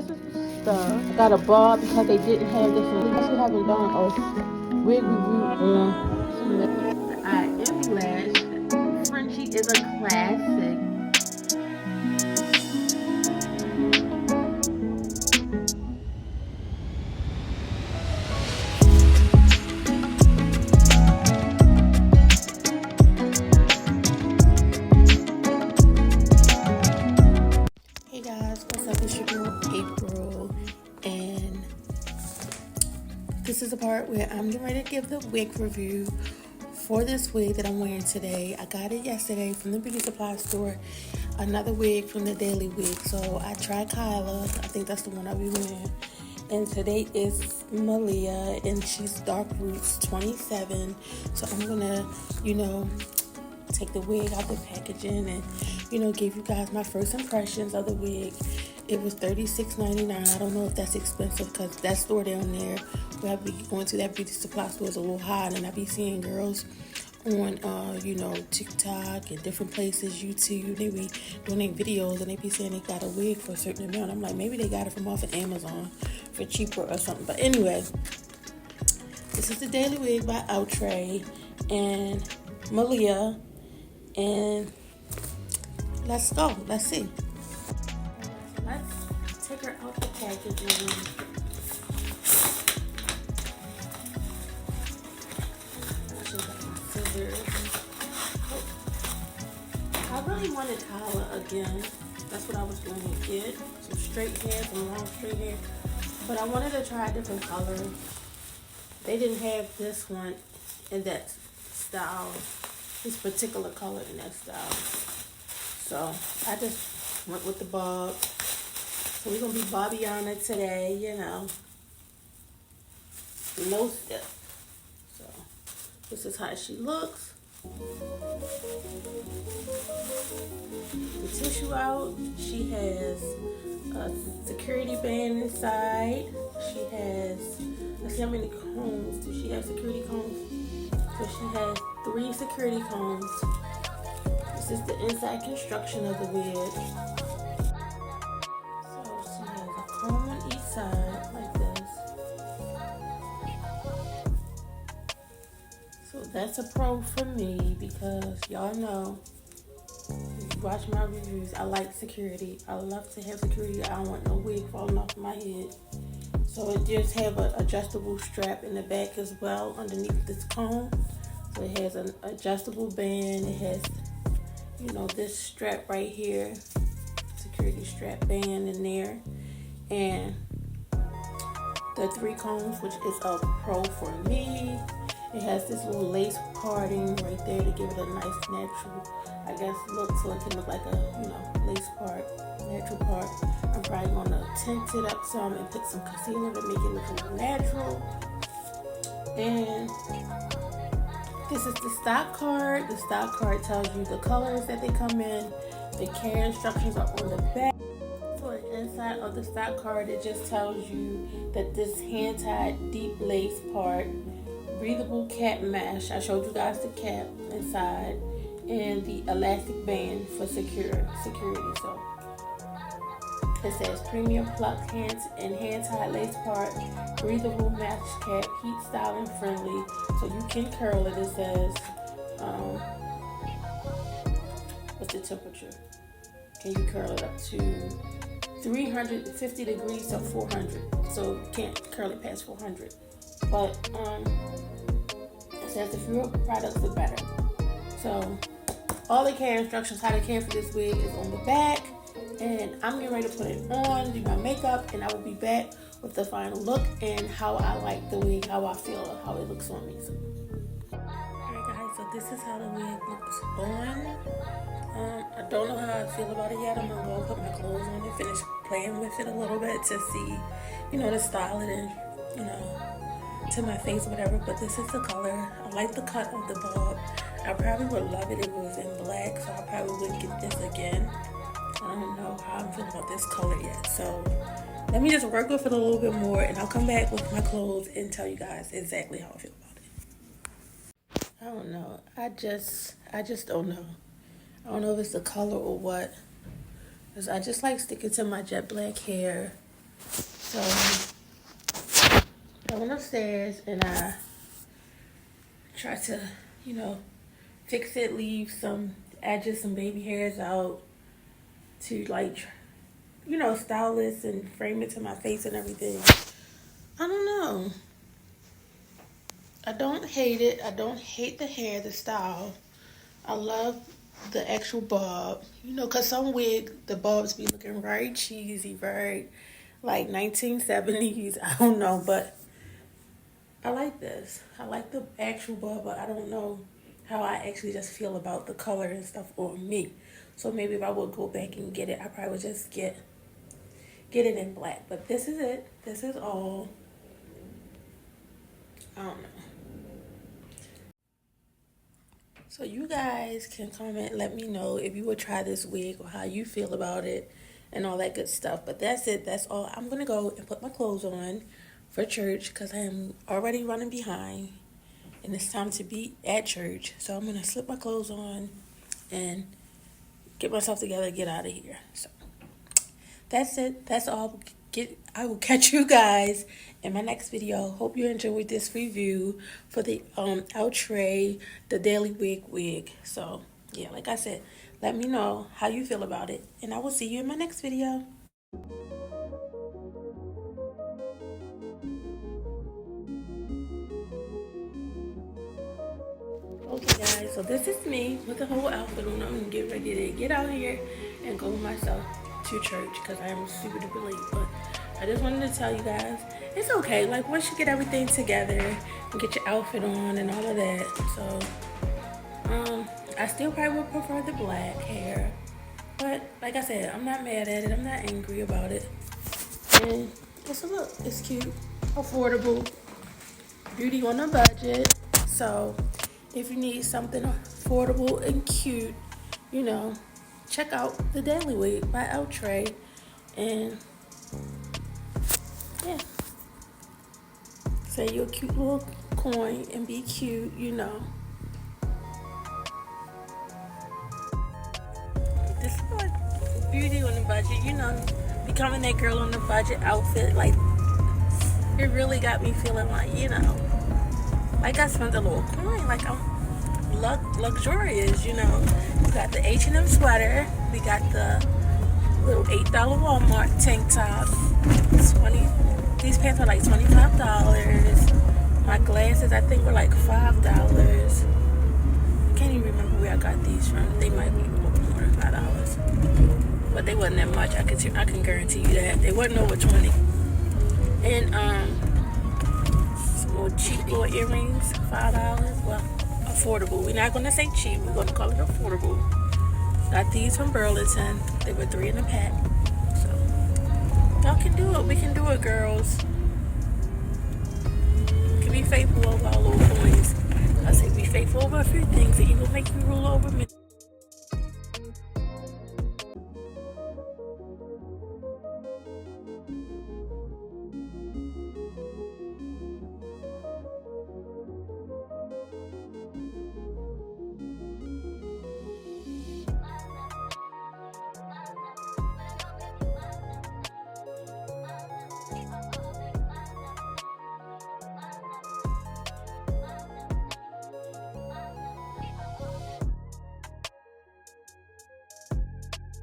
this is the stuff. I got a bob because they didn't have this one. I actually haven't done a wig review on the eyelash. Frenchie is a classic. Hey guys, what's up? It's your girl April, and this is the part where I'm getting ready to give the wig review for this wig that I'm wearing today. I got it yesterday from the beauty supply store. Another wig from the Daily Wig. So I tried Kyla. I think that's the one I'll be wearing. And today is Malia, and she's Dark Roots 27. So I'm gonna, take the wig out the packaging and, give you guys my first impressions of the wig. It was $36.99. I don't know if that's expensive because that store down there where I be going to, that beauty supply store, is a little high, and I be seeing girls on TikTok and different places, YouTube. They be doing their videos and they be saying they got a wig for a certain amount. I'm like, maybe they got it from off of Amazon for cheaper or something. But anyway, this is the Daily Wig by Outre and Malia, and let's go. Let's see. Let's take her out the packaging. I really wanted Kyla again. That's what I was going to get. Some straight hair, some long straight hair. But I wanted to try a different color. They didn't have this one in that style. This particular color in that style. So I just went with the bob. So we're going to be Bobbiana today, No step. So this is how she looks. The tissue out. She has a security band inside. She has, let's see how many combs. Do she have security combs? So she has 3 security combs. This is the inside construction of the wig. So she has a comb on each side like this. So that's a pro for me because y'all know, if you watch my reviews, I like security. I love to have security. I don't want no wig falling off my head. So it does have an adjustable strap in the back as well underneath this comb. So it has an adjustable band. It has, this strap right here, security strap band in there, and the 3 combs, which is a pro for me. It has this little lace parting right there to give it a nice natural, look, so it can look like a, lace part, natural part. I'm probably gonna tint it up some and put some concealer to make it look a little natural. And this is the stock card. The stock card tells you the colors that they come in. The care instructions are on the back. For the inside of the stock card, it just tells you that this hand-tied deep lace part, breathable cap mesh. I showed you guys the cap inside, and the elastic band for security. So it says premium plucked hands and hand-tied lace part, breathable mesh cap, heat styling friendly. So you can curl it. It says, what's the temperature? Can you curl it up to 350 degrees to 400? So you can't curl it past 400. But it says the fewer products, the better. So all the care instructions, how to care for this wig, is on the back. And I'm getting ready to put it on, do my makeup, and I will be back with the final look and how I like the wig, how I feel, how it looks on me. So, alright guys, so this is how the wig looks on. I don't know how I feel about it yet. I'm gonna go put my clothes on and finish playing with it a little bit to see, to style it and, to my face, whatever. But this is the color. I like the cut of the bob. I probably would love it if it was in black, so I probably would get this again. I don't know how I'm feeling about this color yet. So let me just work with it a little bit more, and I'll come back with my clothes and tell you guys exactly how I feel about it. I don't know. I just don't know. I don't know if it's the color or what. Because I just like sticking to my jet black hair. So I went upstairs and I tried to, fix it, add just some baby hairs out to style this and frame it to my face and everything. I don't know. I don't hate it. I don't hate the hair, the style. I love the actual bob. Because some wig, the bobs be looking very cheesy, very like 1970s. I don't know, but I like this. I like the actual bob, but I don't know how I actually just feel about the color and stuff on me. So maybe if I would go back and get it, I probably would just get it in black. But this is it. This is all. I don't know. So you guys can comment, let me know if you would try this wig or how you feel about it and all that good stuff. But that's it. That's all. I'm going to go and put my clothes on for church because I am already running behind. And it's time to be at church. So I'm going to slip my clothes on and get myself together and get out of here. So that's it. That's all. I will catch you guys in my next video. Hope you enjoyed this review for the Outre, the Daily Wig. So yeah, like I said, let me know how you feel about it, and I will see you in my next video. Okay guys, so this is me with the whole outfit on. I'm getting ready to get out here and go with myself to church because I am super duper late. But I just wanted to tell you guys, it's okay. Like once you get everything together and get your outfit on and all of that. So I still probably would prefer the black hair. But like I said, I'm not mad at it. I'm not angry about it. And just a look. It's cute, affordable, beauty on a budget. So if you need something affordable and cute, check out the Daily Wig by Outre. And yeah, say you're a cute little coin and be cute, This is like beauty on the budget, becoming that girl on the budget outfit. Like, it really got me feeling like, like I spent a little coin, like I'm luxurious, We got the H&M sweater, we got the little $8 Walmart tank top, these pants were like $25. My glasses, I think, were like $5. Can't even remember where I got these from. They might be more than $5, but they wasn't that much. I can guarantee you that they wasn't over 20. And some more cheap little earrings, $5. Well, affordable. We're not gonna say cheap. We're gonna call it affordable. Got these from Burlington. They were 3 in a pack. So y'all can do it. We can do it, girls. We can be faithful over our little coins. I say be faithful over a few things, and He will make you rule over me.